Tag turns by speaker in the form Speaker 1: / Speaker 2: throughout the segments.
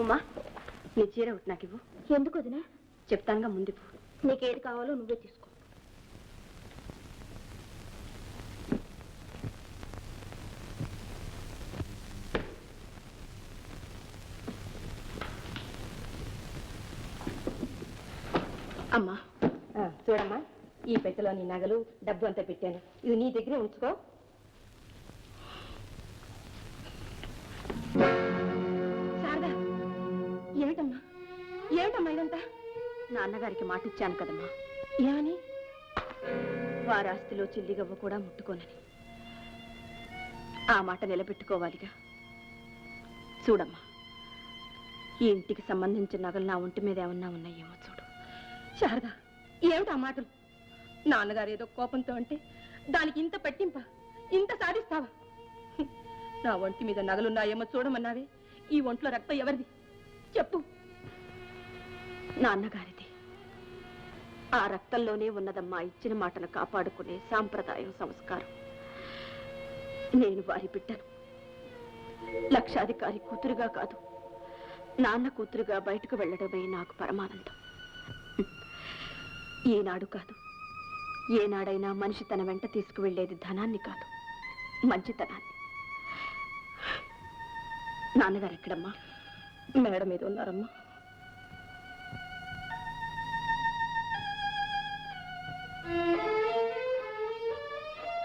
Speaker 1: ఉమా, నీ చీర ఒకటి నాకు ఇవ్వు.
Speaker 2: ఎందుకు వదినా?
Speaker 1: చెప్తానుగా ముందు.
Speaker 2: నీకేది కావాలో నువ్వే తీసుకో.
Speaker 1: అమ్మా చూడమ్మా, ఈ పెట్టెలో నీ నగలు డబ్బు అంతా పెట్టాను. ఇది నీ దగ్గరే ఉంచుకో. శారదా, ఏమిటమ్మా ఏమిటమ్మా ఇదంతా? నాన్నగారికి మాట ఇచ్చాను కదమ్మా. ఏమని? వారాస్తిలో చిల్లిగవ్వ కూడా ముట్టుకోనని. ఆ మాట నిలబెట్టుకోవాలిగా. చూడమ్మా, ఈ ఇంటికి సంబంధించిన నగలు నా ఒంటి మీద ఏమన్నా ఉన్నాయేమో చూడు. శారదా, ఏమిటా మాటలు? నాన్నగారు ఏదో కోపంతో అంటే దానికి ఇంత పట్టింప, ఇంత సాధిస్తావా? నా ఒంటి మీద నగలున్నాయేమో చూడమన్నావే, ఈ ఒంట్లో రక్తం ఎవరిది చెప్పు. నాన్నగారిది. ఆ రక్తంలోనే ఉన్నదమ్మా ఇచ్చిన మాటను కాపాడుకునే సాంప్రదాయం, సంస్కారం. నేను వారి బిడ్డను. లక్షాధికారి కూతురుగా కాదు, నాన్న కూతురుగా బయటకు వెళ్ళడమే నాకు పరమానందం. ఈనాడు కాదు, ఏనాడైనా మనిషి తన వెంట తీసుకువెళ్లేది ధనాన్ని కాదు, మంచితనాన్ని. నాన్నగారు ఎక్కడమ్మా? మేడ మీద ఉన్నారమ్మా.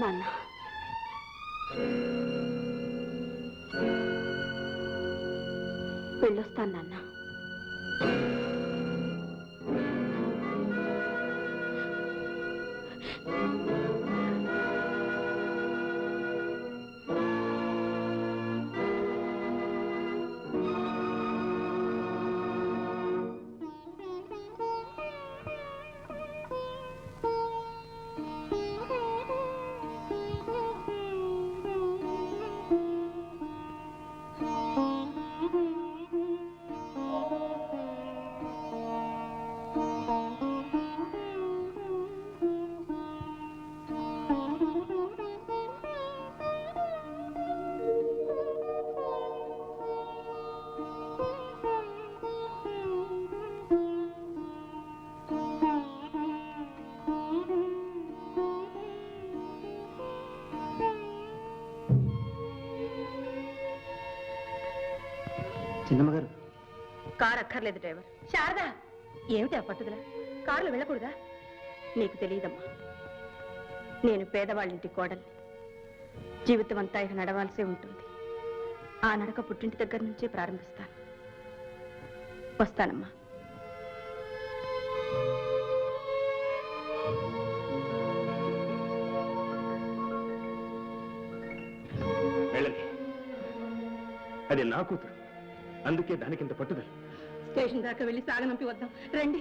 Speaker 1: నాన్న, వెళ్ళొస్తాను నాన్న.
Speaker 3: చిన్నమ్మగారు,
Speaker 1: కారు అక్కర్లేదు డ్రైవర్. శారదా, ఏమిటి ఆ పట్టుదల? కారులో వెళ్ళకూడదా? నీకు తెలియదమ్మా, నేను పేదవాళ్ళింటి కోడల్ని. జీవితం అంతా ఇక నడవాల్సే ఉంటుంది. ఆ నడక పుట్టింటి దగ్గర నుంచే ప్రారంభిస్తాను. వస్తానమ్మా.
Speaker 4: అది నా కూతురు, అందుకే దానికింత పట్టుదల.
Speaker 1: స్టేషన్ దాకా వెళ్ళి సాగనంపి వద్దాం రండి.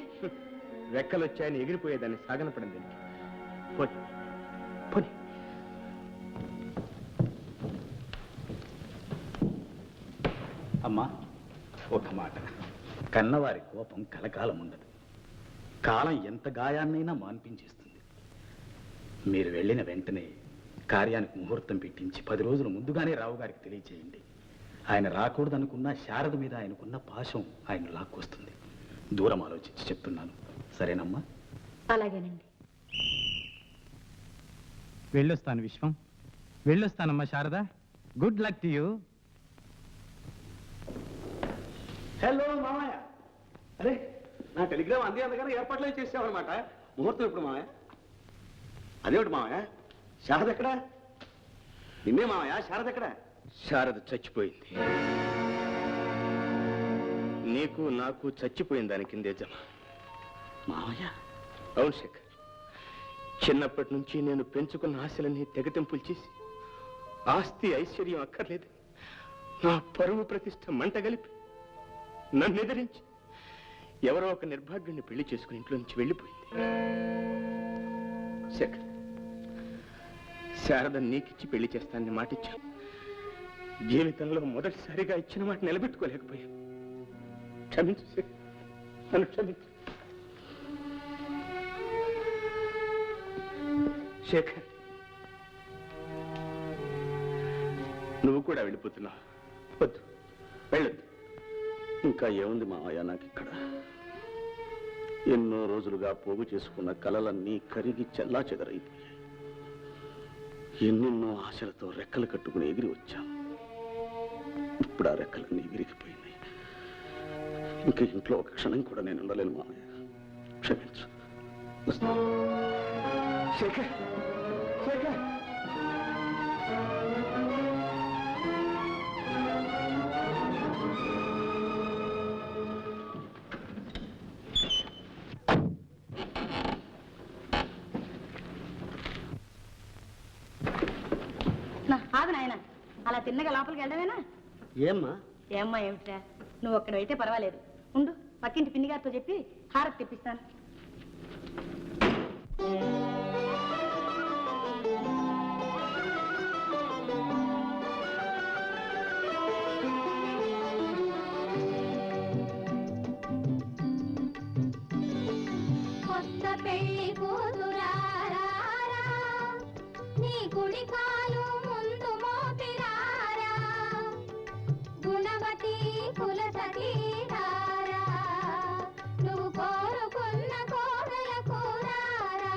Speaker 4: రెక్కలొచ్చాయని ఎగిరిపోయేదాన్ని సాగనపడం దీనికి. పోనీ పోనీ.
Speaker 3: అమ్మా, ఒక మాట. కన్నవారి కోపం కలకాలం ఉండదు. కాలం ఎంత గాయాన్నైనా మాన్పించేస్తుంది. మీరు వెళ్ళిన వెంటనే కార్యానికి ముహూర్తం పెట్టించి 10 రోజుల ముందుగానే రావు గారికి తెలియచేయండి. ఆయన రాకూడదనుకున్న శారద మీద ఆయనకున్న పాశం ఆయన లాక్కొస్తుంది. దూరం ఆలోచించి చెప్తున్నాను. సరేనమ్మా?
Speaker 1: అలాగేనండి.
Speaker 5: వెళ్ళొస్తాను విశ్వం, వెళ్ళొస్తానమ్మా Sharada. Good luck to you.
Speaker 4: Hello మామయ్య. అరే, నా టెలిగ్రామ్ అంది అందుకని ఏర్పాట్లే చేసామన్నమాట. ముహూర్తం ఇప్పుడు మామయ్య. అదేమిటి మామయ్య, శారద ఎక్కడా? నిన్నే మామయ్య, శారద ఎక్కడా? శారద చచ్చిపోయింది. నీకు నాకు చచ్చిపోయిన దాని కిందే జమ.
Speaker 3: మావయ్య?
Speaker 4: అవును శేఖర్, చిన్నప్పటి నుంచి నేను పెంచుకున్న ఆశలన్నీ తెగతింపులు చేసి ఆస్తి ఐశ్వర్యం అక్కర్లేదు, నా పరువు ప్రతిష్ట మంట గలిపి నన్ను ఎదిరించి ఎవరో ఒక నిర్భాగ్యుడిని పెళ్లి చేసుకుని ఇంట్లో నుంచి వెళ్ళిపోయింది. శేఖర్, శారద నీకిచ్చి పెళ్లి చేస్తానని మాటిచ్చాను. జీవితంలో మొదటిసారిగా ఇచ్చిన మాట నిలబెట్టుకోలేకపోయాను. క్షమించు శేఖర్, నన్ను క్షమించు. శేఖర్, నువ్వు కూడా వెళ్ళిపోతున్నావు. వద్దు, వెళ్ళొద్దు. ఇంకా ఏముంది మావయ్య నాకు ఇక్కడ? ఎన్నో రోజులుగా పోగు చేసుకున్న కలలన్నీ కరిగి చెల్లా చెదరైపోయాయి. ఎన్నెన్నో ఆశలతో రెక్కలు కట్టుకుని ఎగిరి వచ్చాం. ఇప్పుడు ఆ రెక్కలన్నీ విరిగిపోయినాయి. ఇంకా ఇంట్లో ఒక క్షణం కూడా నేను ఉండలేను మావయ్య. క్షమించు. శేఖర్, శేఖర్.
Speaker 2: ఆగు నాయన, అలా తిన్నగా లోపలికి వెళ్ళడమేనా?
Speaker 4: ఏమ్మా?
Speaker 2: ఏమ్మా ఏమిట్రా, నువ్వు ఒక్కడైతే పర్వాలేదు. ఉండు, పక్కింటి పిన్ని గారితో చెప్పి హారతి తెప్పిస్తాను.
Speaker 6: కొత్త పెళ్లి కూతురారా, నీ కుడి కాలు ముందు మోపిరారా, గుణవతి కులసతీరారా, నువ్వు కోరుకున్న కోడల కూరారా.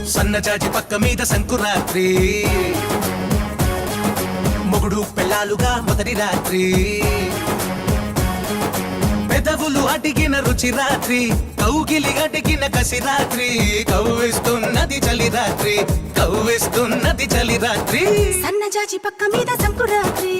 Speaker 7: సన్నజాజి పక్క మీద సంకురాత్రి మొగుడు పెళ్ళాలుగా మొదటి రాత్రి పెదవులు అడిగిన రుచి రాత్రి కౌగిలి అడిగిన కసి రాత్రి కవ్విస్తున్నది చలి రాత్రి కవ్విస్తున్నది చలి రాత్రి
Speaker 6: సన్నజాజి పక్క మీద సంకురాత్రి